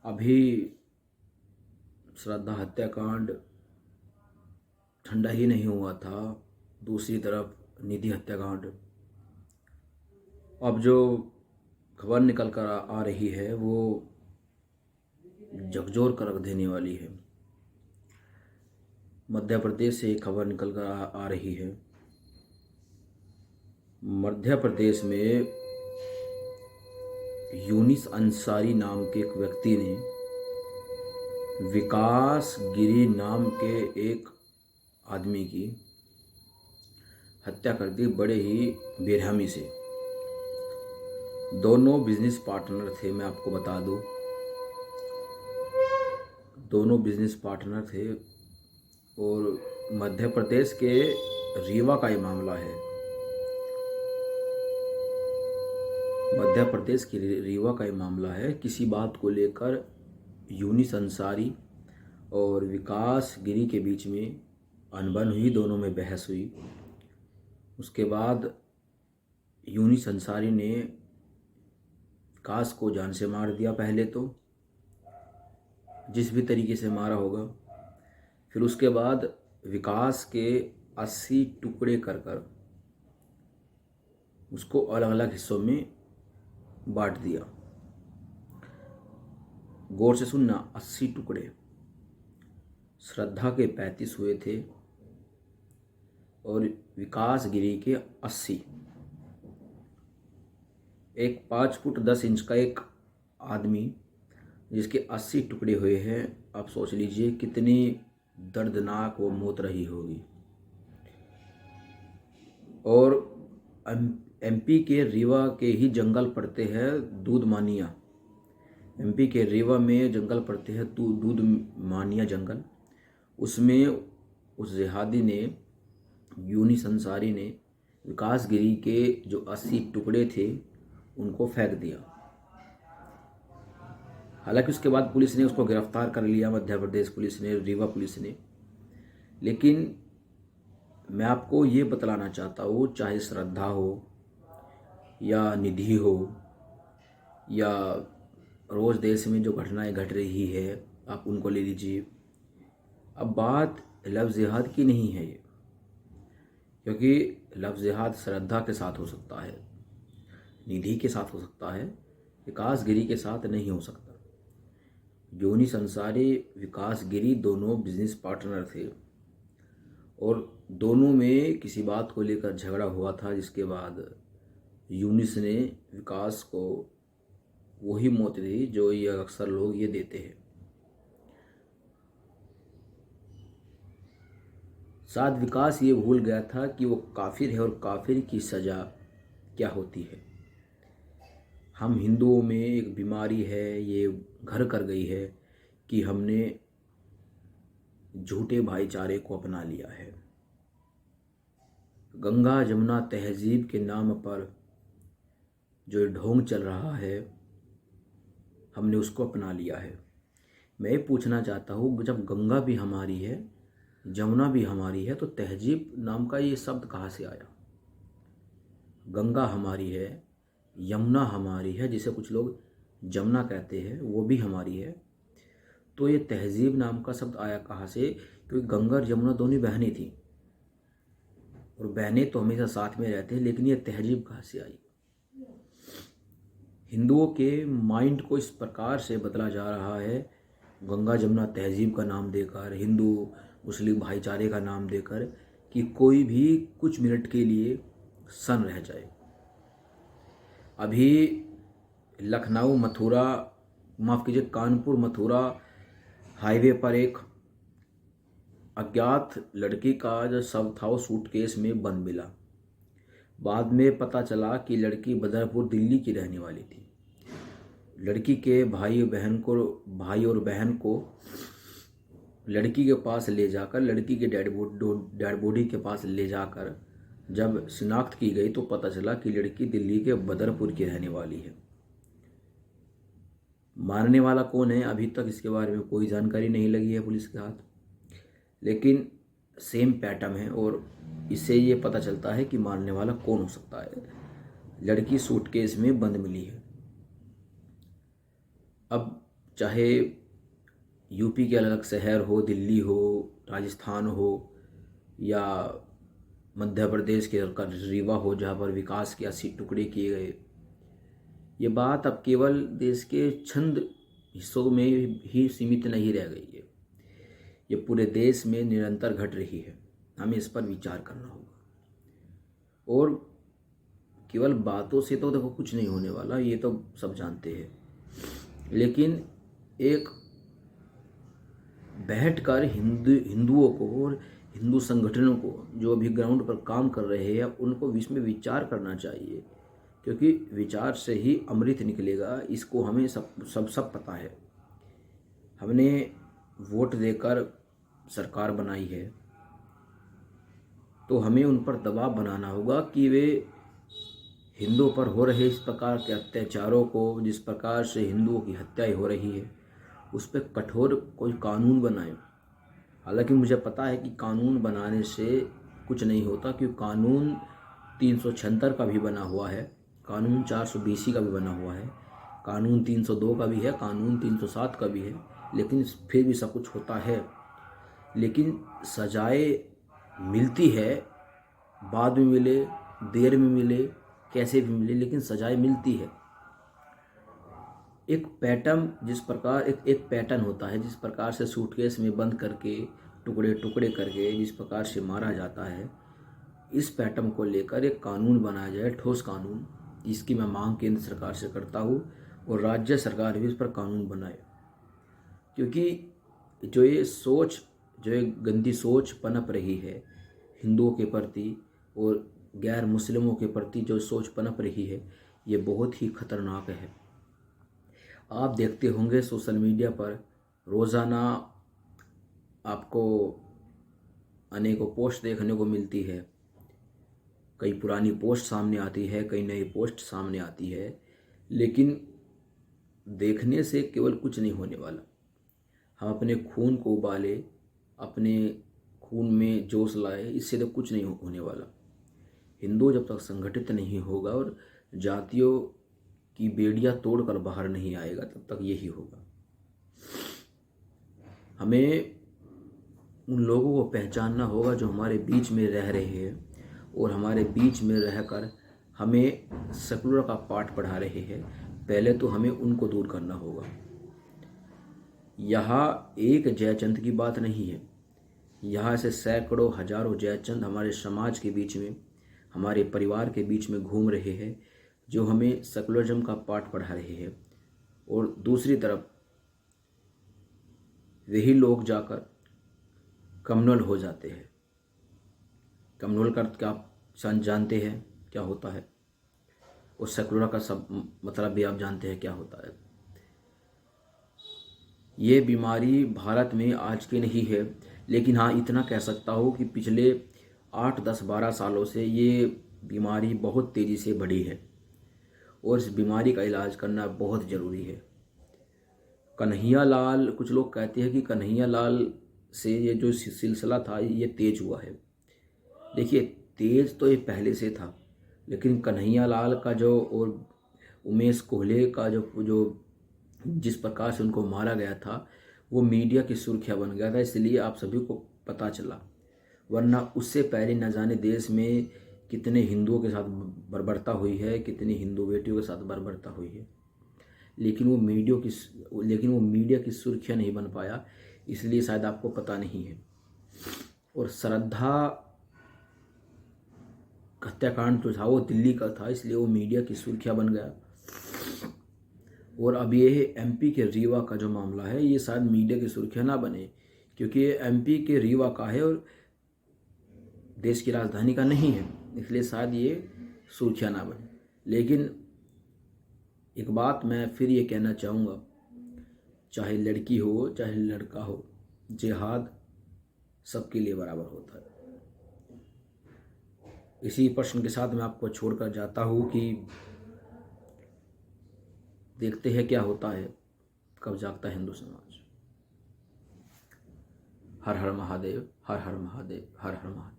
अभी श्रद्धा हत्याकांड ठंडा ही नहीं हुआ था, दूसरी तरफ निधि हत्याकांड। अब जो खबर निकल कर आ रही है वो झकझोर कर रख देने वाली है। मध्य प्रदेश से एक खबर निकल कर आ रही है। मध्य प्रदेश में यूनिस अंसारी नाम के एक व्यक्ति ने विकास गिरी नाम के एक आदमी की हत्या कर दी, बड़े ही बेरहमी से। दोनों बिजनेस पार्टनर थे, मैं आपको बता दूं, दोनों बिजनेस पार्टनर थे और मध्य प्रदेश के रीवा का ये मामला है। मध्य प्रदेश के रीवा का ये मामला है। किसी बात को लेकर यूनिस अंसारी और विकास गिरी के बीच में अनबन हुई, दोनों में बहस हुई। उसके बाद यूनिस अंसारी ने विकास को जान से मार दिया, पहले तो जिस भी तरीके से मारा होगा। फिर उसके बाद विकास के 80 टुकड़े कर कर उसको अलग अलग हिस्सों में बांट दिया। गौर से सुनना, 80 टुकड़े। श्रद्धा के 35 हुए थे और विकास गिरी के 80। एक 5 फुट 10 इंच का एक आदमी जिसके 80 टुकड़े हुए हैं। आप सोच लीजिए कितनी दर्दनाक वो मौत रही होगी। और एमपी के रीवा के ही जंगल पड़ते हैं दूध मानिया। एमपी के रीवा में जंगल पड़ते हैं दूध मानिया जंगल। उसमें उस जिहादी ने, यूनिस अंसारी ने, विकास गिरी के जो 80 टुकड़े थे उनको फेंक दिया। हालांकि उसके बाद पुलिस ने उसको गिरफ्तार कर लिया, मध्य प्रदेश पुलिस ने, रीवा पुलिस ने। लेकिन मैं आपको ये बतलाना चाहता हूँ, चाहे श्रद्धा हो या निधि हो या रोज़ देश में जो घटनाएं घट रही है, आप उनको ले लीजिए। अब बात लव जिहाद की नहीं है ये, क्योंकि लव जिहाद श्रद्धा के साथ हो सकता है, निधि के साथ हो सकता है, विकास गिरी के साथ नहीं हो सकता। यूनिस अंसारी, विकास गिरी दोनों बिजनेस पार्टनर थे और दोनों में किसी बात को लेकर झगड़ा हुआ था, जिसके बाद यूनिस ने विकास को वही मौत दी जो ये अक्सर लोग ये देते हैं। शायद विकास ये भूल गया था कि वो काफिर है और काफिर की सज़ा क्या होती है। हम हिंदुओं में एक बीमारी है, ये घर कर गई है कि हमने झूठे भाईचारे को अपना लिया है। गंगा जमुना तहजीब के नाम पर जो ढोंग चल रहा है, हमने उसको अपना लिया है। मैं ये पूछना चाहता हूँ, जब गंगा भी हमारी है, जमुना भी हमारी है, तो तहजीब नाम का ये शब्द कहाँ से आया? गंगा हमारी है, यमुना हमारी है, जिसे कुछ लोग जमुना कहते हैं, वो भी हमारी है। तो ये तहजीब नाम का शब्द आया कहाँ से? क्योंकि गंगा और यमुना दोनों बहनें थी और बहनें तो हमेशा साथ में रहते हैं, लेकिन ये तहजीब कहाँ से आई? हिंदुओं के माइंड को इस प्रकार से बदला जा रहा है, गंगा जमुना तहजीब का नाम देकर, हिंदू मुस्लिम भाईचारे का नाम देकर, कि कोई भी कुछ मिनट के लिए सन रह जाए। अभी लखनऊ मथुरा, माफ़ कीजिए, कानपुर मथुरा हाईवे पर एक अज्ञात लड़की का जो शव था वो सूटकेस में बंद मिला। बाद में पता चला कि लड़की बदरपुर दिल्ली की रहने वाली थी। लड़की के भाई और बहन को लड़की के पास ले जाकर, लड़की के डेड बॉडी के पास ले जाकर जब शिनाख्त की गई तो पता चला कि लड़की दिल्ली के बदरपुर की रहने वाली है। मारने वाला कौन है, अभी तक इसके बारे में कोई जानकारी नहीं लगी है पुलिस के हाथ, लेकिन सेम पैटर्न है और इससे ये पता चलता है कि मारने वाला कौन हो सकता है। लड़की सूटकेस में बंद मिली है। अब चाहे यूपी के अलग शहर हो, दिल्ली हो, राजस्थान हो, या मध्य प्रदेश के रीवा हो जहाँ पर विकास के 80 टुकड़े किए गए। ये बात अब केवल देश के चंद हिस्सों में ही सीमित नहीं रह गई है, ये पूरे देश में निरंतर घट रही है। हमें इस पर विचार करना होगा। और केवल बातों से तो देखो कुछ नहीं होने वाला, ये तो सब जानते हैं, लेकिन एक बैठकर हिंदुओं को और हिंदू संगठनों को जो अभी ग्राउंड पर काम कर रहे हैं उनको इसमें विचार करना चाहिए, क्योंकि विचार से ही अमृत निकलेगा। इसको हमें सब पता है। हमने वोट देकर सरकार बनाई है, तो हमें उन पर दबाव बनाना होगा कि वे हिंदुओं पर हो रहे इस प्रकार के अत्याचारों को, जिस प्रकार से हिंदुओं की हत्याएं हो रही है, उस पर कठोर कोई कानून बनाए। हालांकि मुझे पता है कि कानून बनाने से कुछ नहीं होता, क्योंकि कानून 376 का भी बना हुआ है, कानून 420 का भी बना हुआ है, कानून 302 का भी है, कानून 307 का भी है, लेकिन फिर भी सब कुछ होता है। लेकिन सजाएं मिलती है, बाद में मिले, देर में मिले, कैसे भी मिले, लेकिन सजाएं मिलती है। एक पैटर्न जिस प्रकार एक पैटर्न होता है, जिस प्रकार से सूटकेस में बंद करके टुकड़े टुकड़े करके जिस प्रकार से मारा जाता है, इस पैटर्न को लेकर एक कानून बनाया जाए, ठोस कानून। इसकी मैं मांग केंद्र सरकार से करता हूँ और राज्य सरकार भी इस पर कानून बनाए, क्योंकि जो ये गंदी सोच पनप रही है हिंदुओं के प्रति और गैर मुस्लिमों के प्रति, जो सोच पनप रही है, ये बहुत ही खतरनाक है। आप देखते होंगे सोशल मीडिया पर रोज़ाना आपको अनेकों पोस्ट देखने को मिलती है। कई पुरानी पोस्ट सामने आती है, कई नई पोस्ट सामने आती है, लेकिन देखने से केवल कुछ नहीं होने वाला। हम अपने खून को उबाले, अपने खून में जोश लाए, इससे तो कुछ नहीं होने वाला। हिंदू जब तक संगठित नहीं होगा और जातियों की बेड़ियां तोड़कर बाहर नहीं आएगा, तब तक यही होगा। हमें उन लोगों को पहचानना होगा जो हमारे बीच में रह रहे हैं और हमारे बीच में रहकर हमें सेकुलर का पाठ पढ़ा रहे हैं। पहले तो हमें उनको दूर करना होगा। यहाँ एक जयचंद की बात नहीं है, यहाँ से सैकड़ों हजारों जयचंद हमारे समाज के बीच में, हमारे परिवार के बीच में घूम रहे हैं, जो हमें सेकुलरिज्म का पाठ पढ़ा रहे हैं। और दूसरी तरफ वही लोग जाकर कम्युनल हो जाते हैं। कम्युनल का क्या जानते हैं क्या होता है, और सेकुलर का सब मतलब भी आप जानते हैं क्या होता है। ये बीमारी भारत में आज की नहीं है, लेकिन हाँ इतना कह सकता हूँ कि पिछले 8, 10, 12 सालों से ये बीमारी बहुत तेज़ी से बढ़ी है और इस बीमारी का इलाज करना बहुत ज़रूरी है। कन्हैया लाल, कुछ लोग कहते हैं कि कन्हैया लाल से ये जो सिलसिला था ये तेज हुआ है। देखिए, तेज तो ये पहले से था, लेकिन कन्हैया लाल का जो और उमेश कोहले का जो जिस प्रकार से उनको मारा गया था, वो मीडिया की सुर्खियाँ बन गया था, इसलिए आप सभी को पता चला। वरना उससे पहले न जाने देश में कितने हिंदुओं के साथ बर्बरता हुई है, कितनी हिंदू बेटियों के साथ बर्बरता हुई है, लेकिन वो मीडिया की सुर्खियाँ नहीं बन पाया, इसलिए शायद आपको पता नहीं है। और श्रद्धा हत्याकांड जो था वो दिल्ली का था, इसलिए वो मीडिया की सुर्खियाँ बन गया। और अब ये एमपी के रीवा का जो मामला है, ये शायद मीडिया की सुर्खियाँ ना बने, क्योंकि ये एमपी के रीवा का है और देश की राजधानी का नहीं है, इसलिए शायद ये सुर्खियाँ ना बने। लेकिन एक बात मैं फिर ये कहना चाहूँगा, चाहे लड़की हो चाहे लड़का हो, जिहाद सबके लिए बराबर होता है। इसी प्रश्न के साथ मैं आपको छोड़कर जाता हूँ कि देखते हैं क्या होता है, कब जागता है हिंदू समाज। हर हर महादेव, हर हर महादेव, हर हर महादेव।